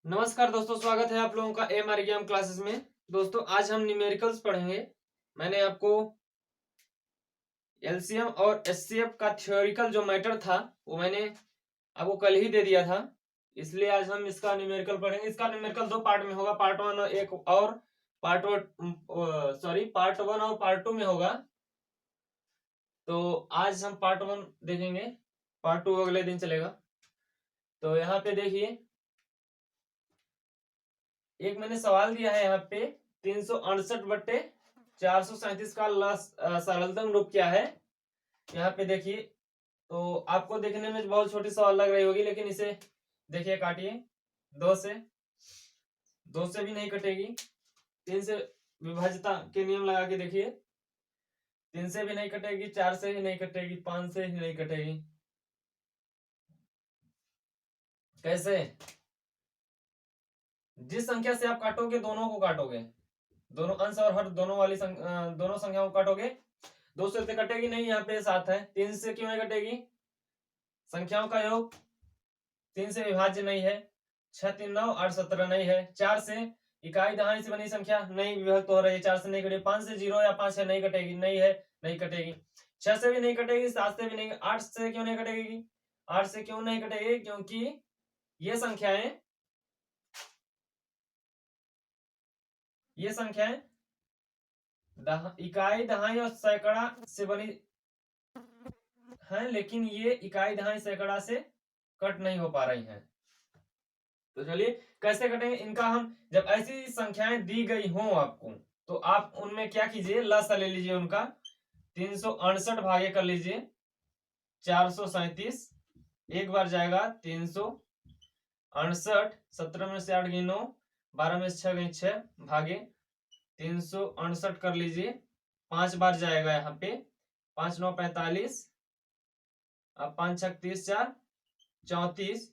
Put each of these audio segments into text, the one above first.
नमस्कार दोस्तों, स्वागत है आप लोगों का एमआर गेम क्लासेस में। दोस्तों आज हम न्यूमेरिकल्स पढ़ेंगे। मैंने आपको एलसीएम और एचसीएफ का थ्योरिकल जो मैटर था वो मैंने आपको कल ही दे दिया था, इसलिए आज हम इसका न्यूमेरिकल पढ़ेंगे। इसका न्यूमेरिकल दो पार्ट में होगा, पार्ट वन और एक और पार्ट पार्ट वन और पार्ट टू में होगा। तो आज हम पार्ट वन देखेंगे, पार्ट टू अगले दिन चलेगा। तो यहाँ पे देखिए, एक मैंने सवाल दिया है यहाँ पे 368/437 का सरलतम रूप क्या है। यहाँ पे देखिए, तो आपको देखने में बहुत छोटी सवाल लग रही होगी, लेकिन इसे देखिए, काटिए। दो से भी नहीं कटेगी। 3 से विभाज्यता के नियम लगा के देखिए, 3 से भी नहीं कटेगी, 4 से भी नहीं कटेगी, 5 से भी नहीं कटेगी। कैसे? जिस संख्या से आप काटोगे दोनों को काटोगे, दोनों अंश और हर दोनों वाली दोनों संख्याओं को काटोगे। 2 से कटेगी नहीं, यहाँ पे 7 है। 3 से क्यों नहीं कटेगी? संख्याओं का योग 3 से विभाज्य नहीं है। 6 3 9 8 17 नहीं है। 4 से इकाई दहाई से बनी संख्या नहीं विभक्त हो रही है, 4 से नहीं कटेगी। 5 से 0 या 5 है, नहीं कटेगी, नहीं है, नहीं कटेगी। 6 से भी नहीं कटेगी, 7 से भी नहीं। 8 से क्यों नहीं कटेगी? 8 से क्यों नहीं कटेगी? क्योंकि ये संख्याएं इकाई दहाई और सैकड़ा से बनी है, लेकिन ये इकाई दहाई सैकड़ा से कट नहीं हो पा रही हैं। तो चलिए कैसे कटेंगे इनका। हम जब ऐसी संख्याएं दी गई हों आपको, तो आप उनमें क्या कीजिए, लसा ले लीजिए उनका। 368 भागे कर लीजिए 437। एक बार जाएगा 368, 17 में से 8 गई 9, 12 में से 6 गई 6, भागे 368 कर लीजिए। 5 बार जाएगा यहाँ पे, 5 9 45, अब 5 6 30, 4 34।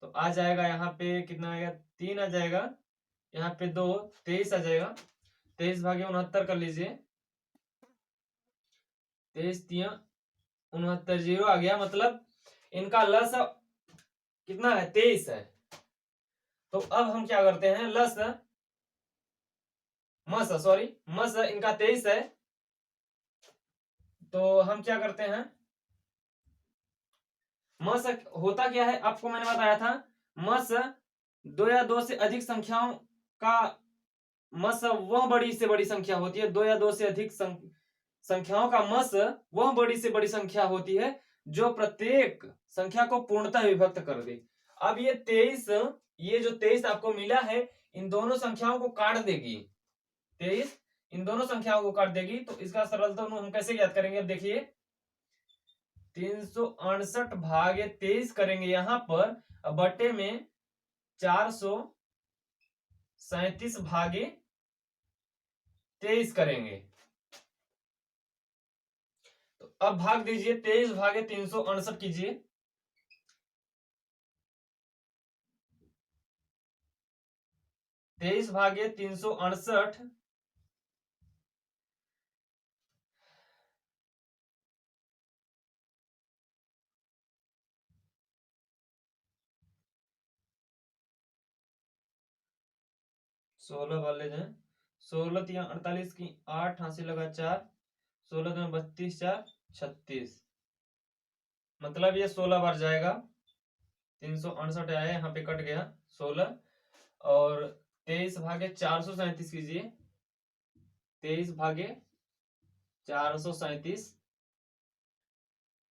तो आ जाएगा यहाँ पे कितना आएगा? 3 आ जाएगा। यहाँ पे 2 23 आ जाएगा। 23 भागे 69 कर लीजिए। 23 3 69, 0 आ गया। मतलब इनका लस कितना है? 23 है। तो अब हम क्या करते हैं, मस इनका 23 है। तो हम क्या करते हैं, मस होता क्या है आपको मैंने बताया था। मस 2 या 2 से अधिक संख्याओं का मस वह बड़ी से बड़ी संख्या होती है। 2 या 2 से अधिक संख्याओं का मस वह बड़ी से बड़ी संख्या होती है जो प्रत्येक संख्या को पूर्णतः विभक्त कर दे। अब ये 23 आपको मिला है, इन दोनों संख्याओं को काट देगी। 23 इन दोनों संख्याओं को काट देगी। तो इसका सरलतम हम कैसे ज्ञात करेंगे? अब देखिए, 368 भागे 23 करेंगे यहाँ पर, बटे में 437 भागे 23 करेंगे। तो अब भाग दीजिए, 23 भागे 368 कीजिए। 23 भागे 368, सोलह वाले जाए, 16 3 48 की 8, हासिल लगा 4, 16 में 32, 4 36। मतलब ये 16 बार जाएगा। 368 आया, यहाँ पे कट गया 16। और 23 भागे 437 कीजिए। 23 भागे 437,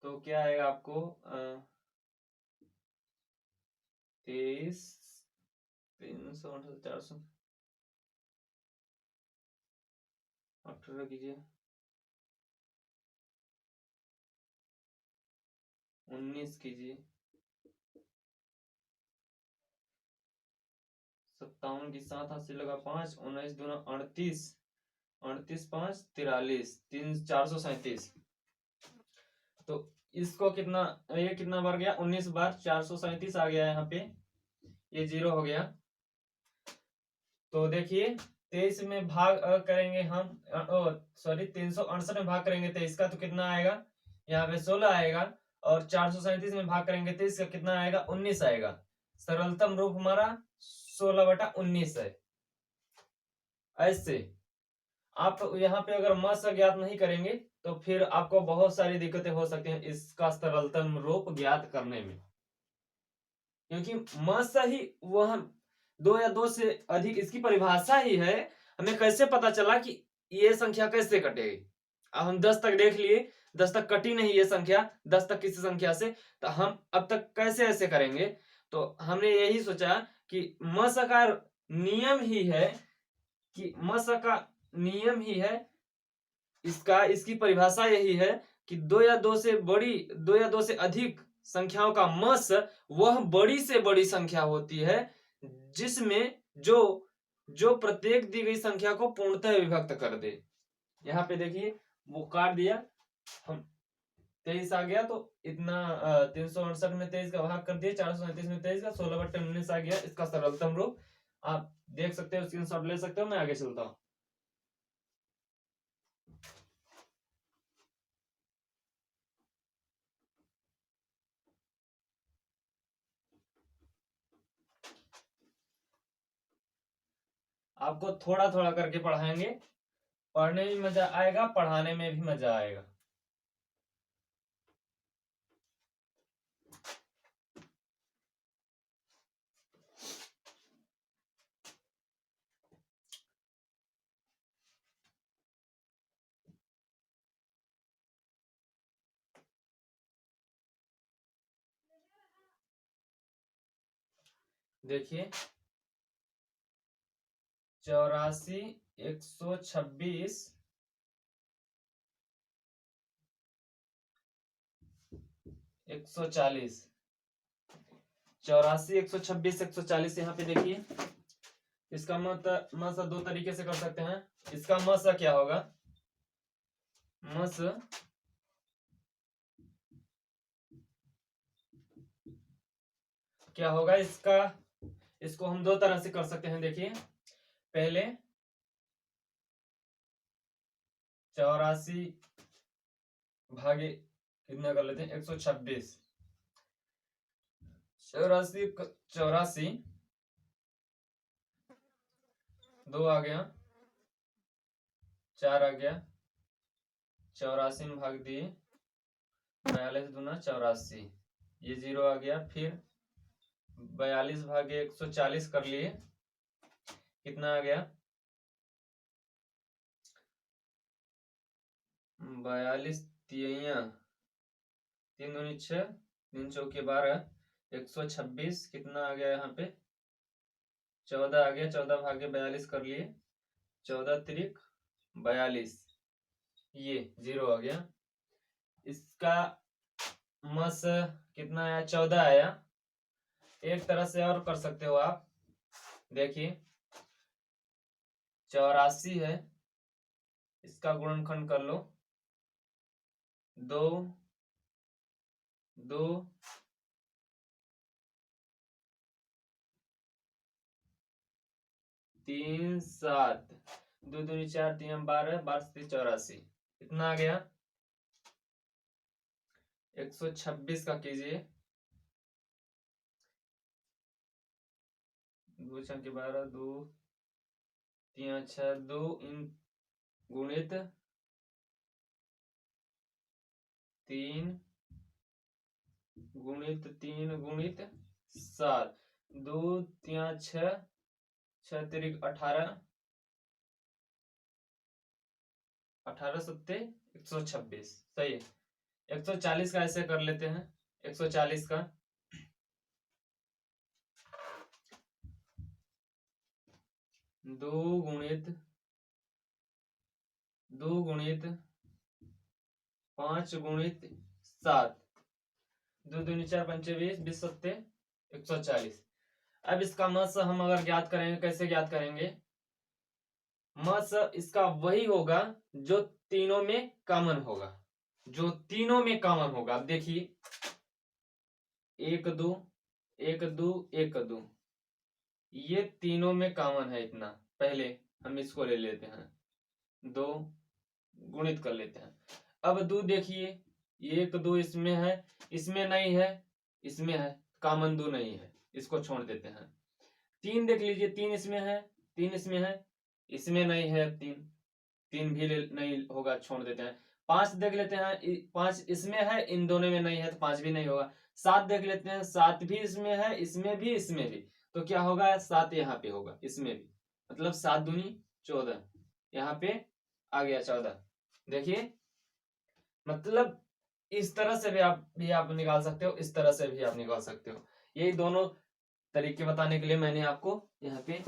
तो क्या आएगा आपको? 23 368 418 कीजिए, 19 कीजिए, 57 की 7 हाथ से लगा 5, 19 दूना 38, 38 5 43, 437। तो इसको कितना, ये कितना बार गया? 19 बार। 437 आ गया यहाँ पे, ये 0 हो गया। तो देखिए 23 में भाग करेंगे हम, 368 में भाग करेंगे 23 का, तो कितना आएगा? यहाँ पे 16 आएगा। और 437 में भाग करेंगे 23 का, कितना आएगा? 19 आएगा। सरलतम रूप हमारा 16/19 है। ऐसे आप यहाँ पे अगर मस ज्ञात नहीं करेंगे तो फिर आपको बहुत सारी दिक्कतें हो सकती हैं इसका सरलतम रूप ज्ञात करने में, क्योंकि मस ही वह दो या दो से अधिक, इसकी परिभाषा ही है। हमें कैसे पता चला कि ये संख्या कैसे कटेगी? अब हम 10 तक देख लिए, 10 तक कटी नहीं ये संख्या, 10 तक किसी संख्या से, तो हम अब तक कैसे ऐसे करेंगे? तो हमने यही सोचा कि मस का नियम ही है, कि मस का नियम ही है इसकी परिभाषा यही है कि दो या दो से अधिक संख्याओं का मस वह बड़ी से बड़ी संख्या होती है जिसमें जो प्रत्येक दी गई संख्या को पूर्णतः विभक्त कर दे। यहाँ पे देखिए वो काट दिया, हम 23 आ गया, तो इतना 368 में 23 का भाग कर दिया, 437 में 23 का, 16/19 आ गया इसका सरलतम रूप। आप देख सकते हो, स्क्रीनशॉट ले सकते हो। मैं आगे चलता हूँ। आपको थोड़ा थोड़ा करके पढ़ाएंगे, पढ़ने में मजा आएगा, पढ़ाने में भी मजा आएगा। देखिए 84, 126, 140, 84, 126, 140 यहाँ पे देखिए। इसका मस दो तरीके से कर सकते हैं। इसका मस क्या होगा? मस क्या होगा इसका? इसको हम दो तरह से कर सकते हैं। देखिए पहले 84 भागे कितना कर लेते हैं, 126, 84 दो आ गया, 4 आ गया, 84 में भाग दिए, 42 दूना 84, ये 0 आ गया। फिर 42 भागे 140 कर लिए, कितना आ गया? 42 तिया 3 दूनी 6, 3 चौके 12, 126 कितना आ गया? यहाँ पे 14 आ गया, 14 भागे 42 कर लिए, 14 त्रिक 42, ये 0 आ गया। इसका मस कितना आया? 14 आया। एक तरह से और कर सकते हो आप, देखिए 84 है, इसका गुणनखंड कर लो, 2 2 3 7, 2 दूनी 4, 3 12, 12 84, कितना आ गया? 126 का कीजिए, 2 छंके 12, 2 3 6, 2 गुणित 3 गुणित 3 गुणित 7, 2 3 6, 6 तिरिक 18, 18 सत्ते 126, सही है। 140 का ऐसे कर लेते हैं। 140 का 2 गुणित 5 गुणित 7, 2 दूनी 4 पंचे 20, 20 सत्ते 140। अब इसका मस हम अगर ज्ञात करेंगे, कैसे ज्ञात करेंगे? मस इसका वही होगा जो तीनों में कॉमन होगा, जो तीनों में कॉमन होगा। अब देखिए 1 2 1 2 1 2, ये तीनों में कॉमन है। इतना पहले हम इसको ले लेते हैं, 2 गुणित कर लेते हैं। अब 2 देखिए 1 2 इसमें है, इसमें नहीं है, इसमें है, कॉमन 2 नहीं है, इसको छोड़ देते हैं। 3 देख लीजिए, 3 इसमें है, 3 इसमें है, इसमें नहीं है, 3 भी नहीं होगा, छोड़ देते हैं। 5 देख लेते हैं, 5 इसमें है, इन दोनों में नहीं है, तो 5 भी नहीं होगा। 7 देख लेते हैं, 7 भी इसमें है, इसमें भी, इसमें भी, तो क्या होगा, 7 यहाँ पे होगा, इसमें भी, मतलब 7 दूनी 14, यहाँ पे आ गया 14। देखिए, मतलब इस तरह से भी आप निकाल सकते हो, इस तरह से भी आप निकाल सकते हो। यही दोनों तरीके बताने के लिए मैंने आपको यहाँ पे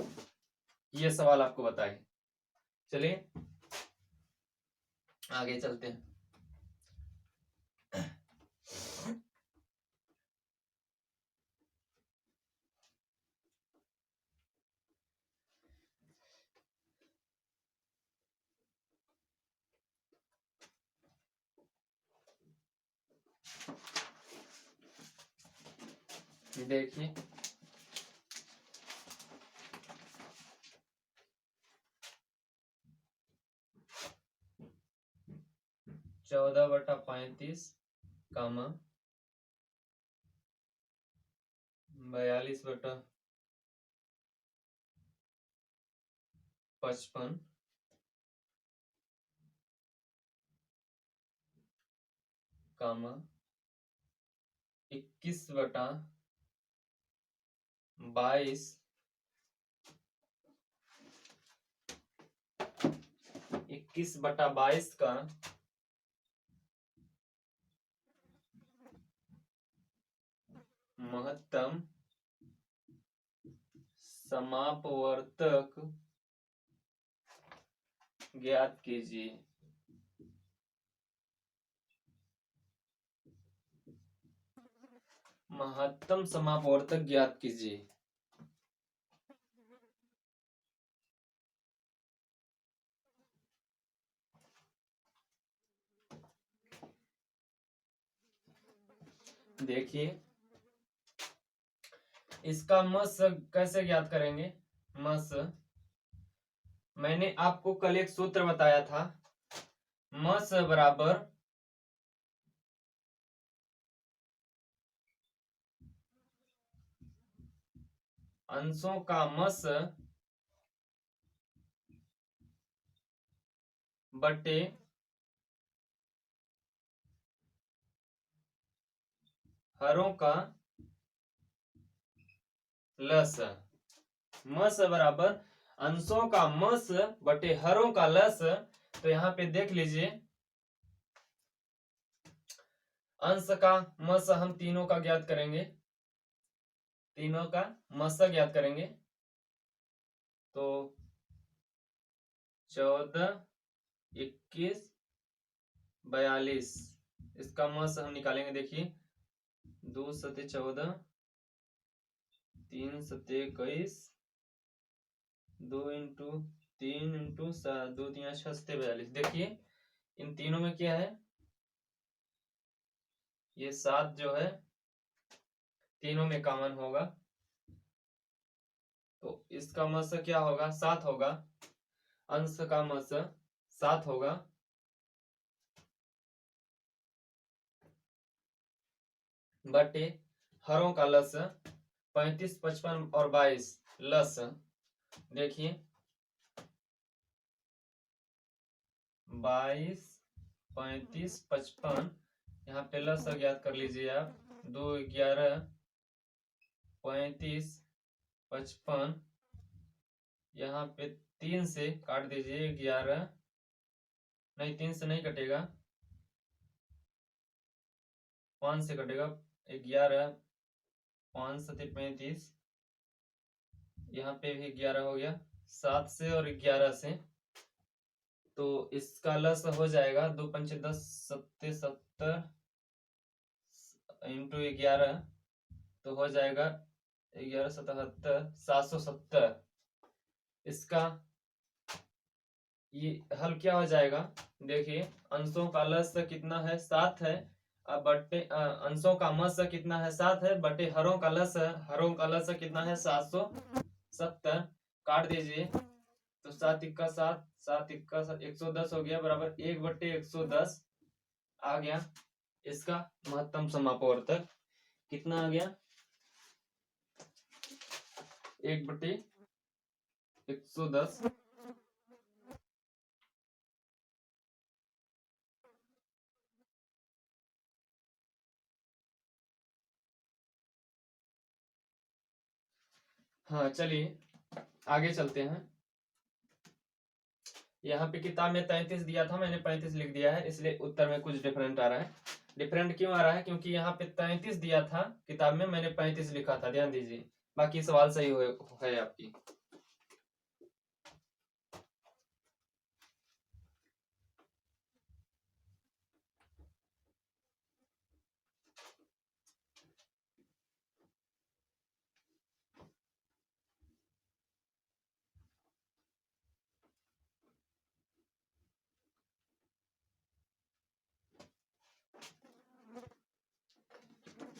ये सवाल आपको बताए। चलिए आगे चलते हैं। देखिए, 14/35 कामा 42/55 कामा 21/22 21/22 का महत्तम समापवर्तक ज्ञात कीजिए। महत्तम समापवर्तक ज्ञात कीजिए। देखिए, इसका मस कैसे ज्ञात करेंगे। मस मैंने आपको कल एक सूत्र बताया था, मस बराबर अंशों का मस बटे हरों का लस। मस बराबर अंशों का मस बटे हरों का लस। तो यहाँ पे देख लीजिए, अंश का मस हम तीनों का ज्ञात करेंगे, तीनों का मस ज्ञात करेंगे। तो 14, 21, 42 इसका मस हम निकालेंगे। देखिए, 2 सते 14, 3 सते 21, 2 इंटू 3 इंटू 2 3 6 सते 42। देखिए, इन तीनों में क्या है, ये 7 जो है तीनों में कॉमन होगा, तो इसका मस क्या होगा, 7 होगा। अंश का मस 7 होगा, बटे हरों का लस 35, 55 और 22 लस। देखिए, 22, 35, 55, यहाँ पे लस ज्ञात कर लीजिए आप। 2, 11, 35, 55, यहाँ पे 3 से काट दीजिए, 11 नहीं, 3 से नहीं कटेगा, 5 से कटेगा, 11, 5 सते 35, यहाँ पे भी 11 हो गया, 7 से और 11 से, तो इसका लस हो जाएगा 2 पंचे 10, 7 70 इंटू 11, तो हो जाएगा 11 77, 770। इसका ये हल क्या हो जाएगा, देखिए, अंशों का लस कितना है, 7 है, अब बटे अंशों का मस कितना है, 7 है, बटे हरों का लस कितना है, 770। काट दीजिए, तो 7 इक्का 7, 7 इक्का 7, 110 हो गया, बराबर 1/110 आ गया। इसका महत्तम समापवर्तक कितना आ गया, 1/110। हाँ चलिए आगे चलते हैं। यहाँ पे किताब में 33 दिया था, मैंने 35 लिख दिया है, इसलिए उत्तर में कुछ डिफरेंट आ रहा है। डिफरेंट क्यों आ रहा है? क्योंकि यहाँ पे 33 दिया था किताब में, मैंने 35 लिखा था, ध्यान दीजिए। बाकी सवाल सही है आपकी।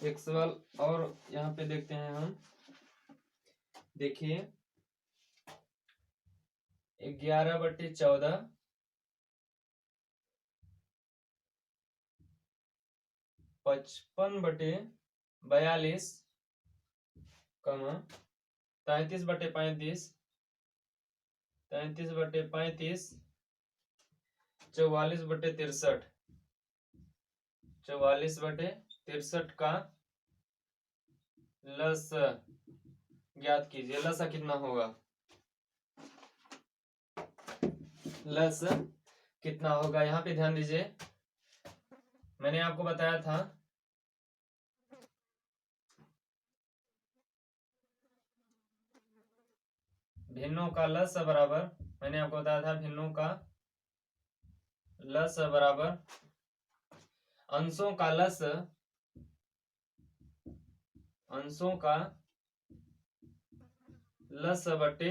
एक सवाल और यहाँ पे देखते हैं हम। देखिए 11/14 55/42 कमा 33/35 33/35 44/63 44/63 का लस ज्ञात कीजिए। लसा कितना होगा? लस कितना होगा? यहाँ पे ध्यान दीजिए, मैंने आपको बताया था भिन्नों का लस बराबर, मैंने आपको बताया था भिन्नों का लस बराबर अंशों का लस, अंशों का लस बटे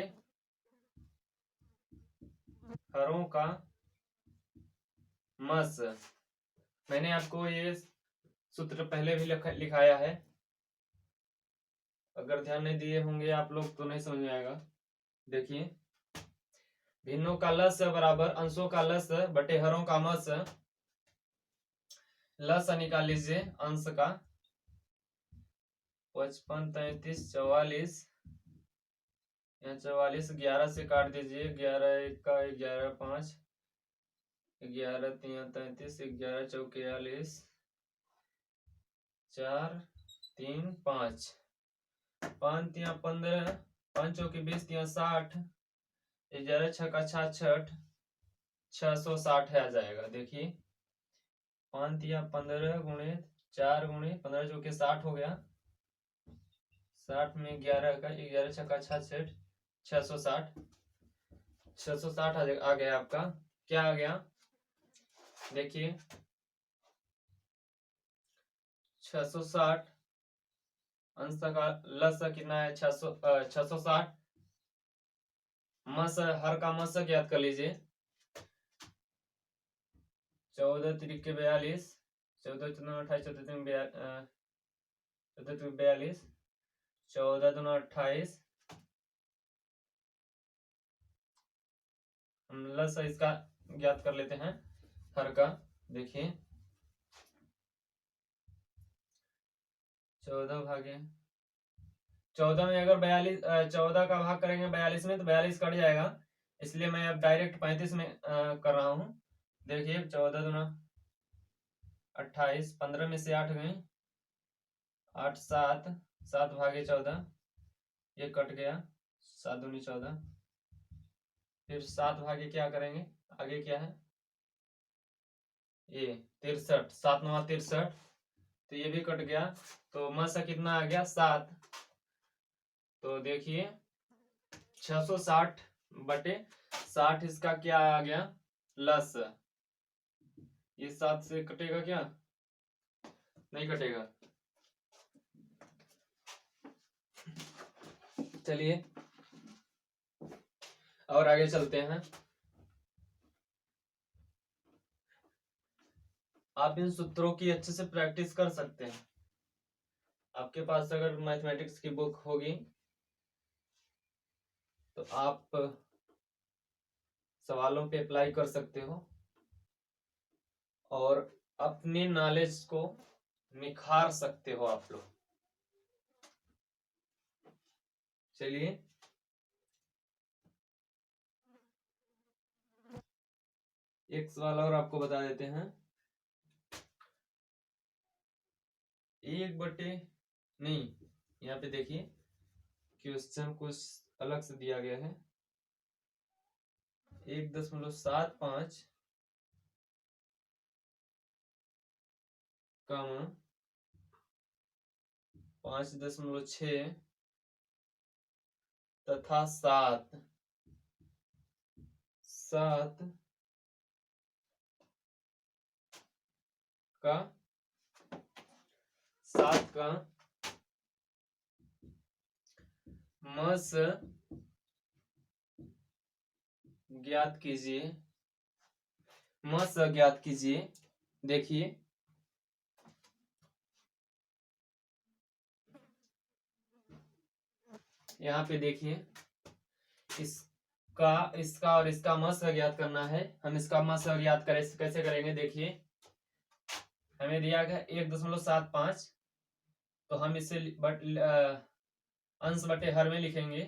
हरों का मस। मैंने आपको ये सूत्र पहले भी लिखाया है, अगर ध्यान नहीं दिए होंगे आप लोग तो नहीं समझ में आएगा। देखिए भिन्नों का लस बराबर अंशों का लस बटे हरों का मस। लस निकाल लीजिए अंश का 55 33 44, यहाँ 44 11 से काट दीजिए, 11 1 का 11 5 11 3 33 11 4 41 4 3 5 5 3 15 5 चौके 20 3 60 11 6 का 66 660 है आ जाएगा। देखिए 5 या 15 गुणे 4 गुणे 15 चौके 60 हो गया, 60 में 11 का 11 छक्का 66 660 660 आ गया आपका। क्या आ गया? देखिए 660 अंश का लस कितना है? 660। मस हर का मस ज्ञात कर लीजिए। 14 त्रिक 42 14 2 28 14 3 42 14 2 28। हम लस इसका ज्ञात कर लेते हैं हर का। देखिए 14 भागे 14 में अगर 42 14 का भाग करेंगे 42 में तो 42 कट जाएगा, इसलिए मैं अब डायरेक्ट 35 में कर रहा हूँ। देखिए 14 दूना 28, 15 में से 8 गए 8 7 7 भागे 14, ये कट गया 7 दूनी 14। फिर 7 भागे क्या करेंगे? आगे क्या है? ये 63, 7 9 63, तो ये भी कट गया, तो मसा कितना आ गया? 7। तो देखिए 660/60 इसका क्या आ गया? लस। ये 7 से कटेगा क्या? नहीं कटेगा। चलिए और आगे चलते हैं। आप इन सूत्रों की अच्छे से प्रैक्टिस कर सकते हैं। आपके पास अगर मैथमेटिक्स की बुक होगी तो आप सवालों पे अप्लाई कर सकते हो और अपनी नॉलेज को निखार सकते हो आप लोग। चलिए एक सवाल और आपको बता देते हैं। 1/, नहीं, यहाँ पे देखिए क्वेश्चन कुछ अलग से दिया गया है। 1.75 कमा 5.6 तथा 7 का 7 का मस ज्ञात कीजिए। मस ज्ञात कीजिए। देखिए यहाँ पे देखिए इसका और इसका मस ज्ञात करना है। हम इसका मस ज्ञात करें कैसे करेंगे, देखिए हमें दिया गया 1.75, तो हम इसे अंश बटे हर में लिखेंगे।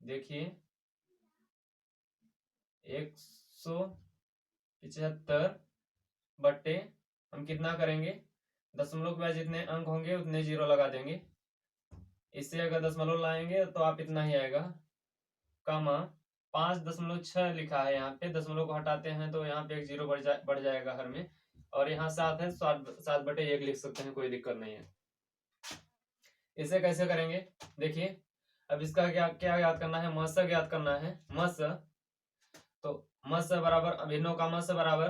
देखिए 175 बटे हम कितना करेंगे, दशमलव के बाद जितने अंक होंगे उतने जीरो लगा देंगे। इससे अगर दशमलव लाएंगे तो आप इतना ही आएगा, कमा 5.6 लिखा है। यहाँ पे दशमलव को हटाते हैं तो यहाँ पे एक जीरो बढ़ जाएगा हर में, और यहाँ 7 है, 7/1 लिख सकते हैं, कोई दिक्कत नहीं है। इसे कैसे करेंगे, देखिए अब इसका क्या क्या याद करना है, मस ज्ञात करना है। मस, तो मस बराबर अभिन्नों का मस बराबर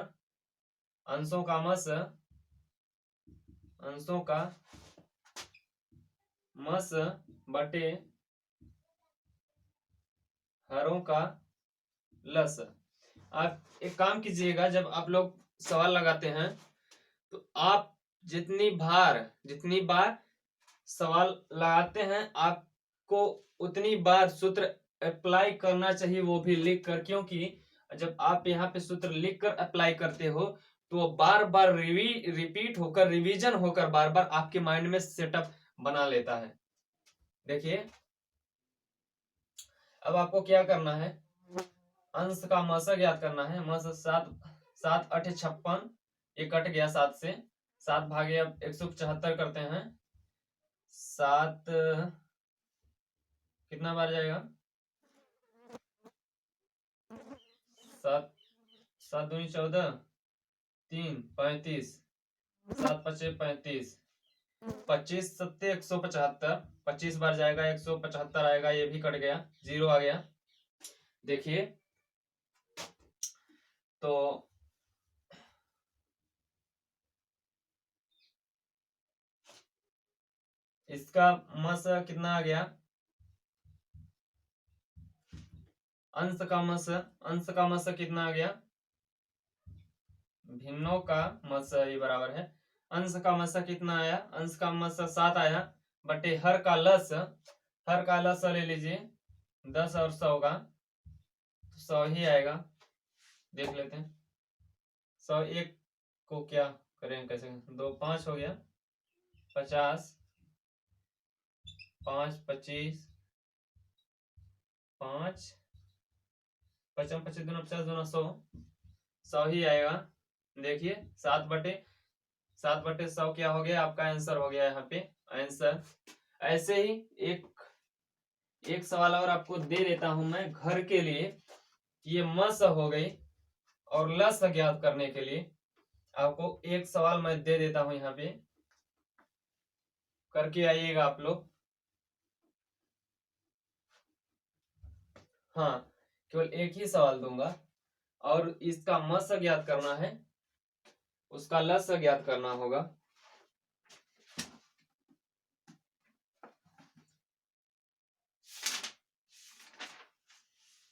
अंशों का मस, अंशों का मस बटे हरों का लस। आप एक काम कीजिएगा, जब आप लोग सवाल लगाते हैं तो आप जितनी बार सवाल लगाते हैं आपको उतनी बार सूत्र अप्लाई करना चाहिए, वो भी लिख कर। क्योंकि जब आप यहाँ पे सूत्र लिख कर अप्लाई करते हो तो बार बार रिपीट होकर, रिवीजन होकर बार बार आपके माइंड में सेटअप बना लेता है। देखिए अब आपको क्या करना है, अंश का मस ज्ञात करना है। मस 7 8 56, ये कट गया 7 से, 7 भागे अब 175 करते हैं। 7 कितना बार जाएगा, 7 7 दूनी 14, 3 35, 7 5 35, 25 7 175, 25 बार जाएगा, 175 आएगा, ये भी कट गया, जीरो आ गया। देखिए तो इसका मस कितना आ गया, अंश का मस कितना आ गया, भिन्नों का मस ये बराबर है, अंश का मस कितना आया, अंश का मस 7 आया, बटे हर का लस ले लीजिए 10 और 100 का, 100 ही आएगा। देख लेते हैं 101 को क्या करें, कैसे, 2 5 हो गया, 50, 5 25, 5 55 25 दूना 50 दूना 100, 100 ही आएगा। देखिए 7/100 क्या हो गया, आपका आंसर हो गया यहाँ पे आंसर। ऐसे ही एक सवाल और आपको दे देता हूं मैं घर के लिए। ये मस हो गई, और लस ज्ञात करने के लिए आपको एक सवाल मैं दे देता हूं, यहाँ पे करके आइएगा आप लोग। हाँ, केवल एक ही सवाल दूंगा, और इसका मस ज्ञात करना है, उसका लस ज्ञात करना होगा।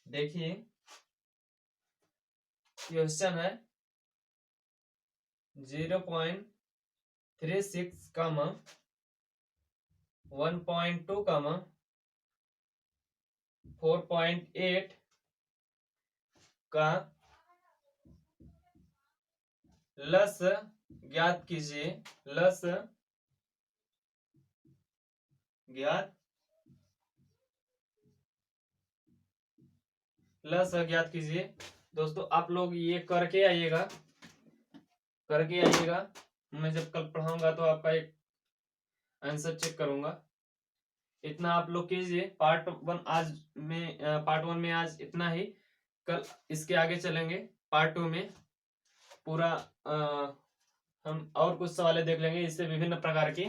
देखिए क्वेश्चन है 0.36, 1.2, 4.8 का लस ज्ञात कीजिए। लस ज्ञात लस ज्ञात कीजिए। दोस्तों आप लोग ये करके आइएगा, मैं जब कल पढ़ाऊंगा तो आपका एक आंसर चेक करूंगा। इतना आप लोग कीजिए। पार्ट वन में आज इतना ही। कल इसके आगे चलेंगे पार्ट 2 में। पूरा हम और कुछ सवालें देख लेंगे इससे विभिन्न प्रकार की।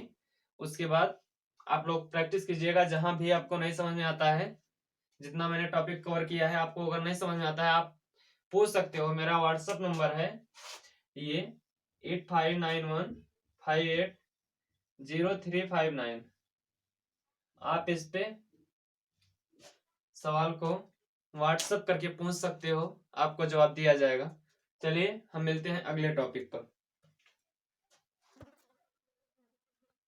उसके बाद आप लोग प्रैक्टिस कीजिएगा। जहां भी आपको नहीं समझ में आता है, जितना मैंने टॉपिक कवर किया है, आपको अगर नहीं समझ में आता है आप पूछ सकते हो। मेरा व्हाट्सएप नंबर है ये 8591580359। आप इस पे सवाल को व्हाट्सएप करके पूछ सकते हो, आपको जवाब दिया जाएगा। चलिए हम मिलते हैं अगले टॉपिक पर।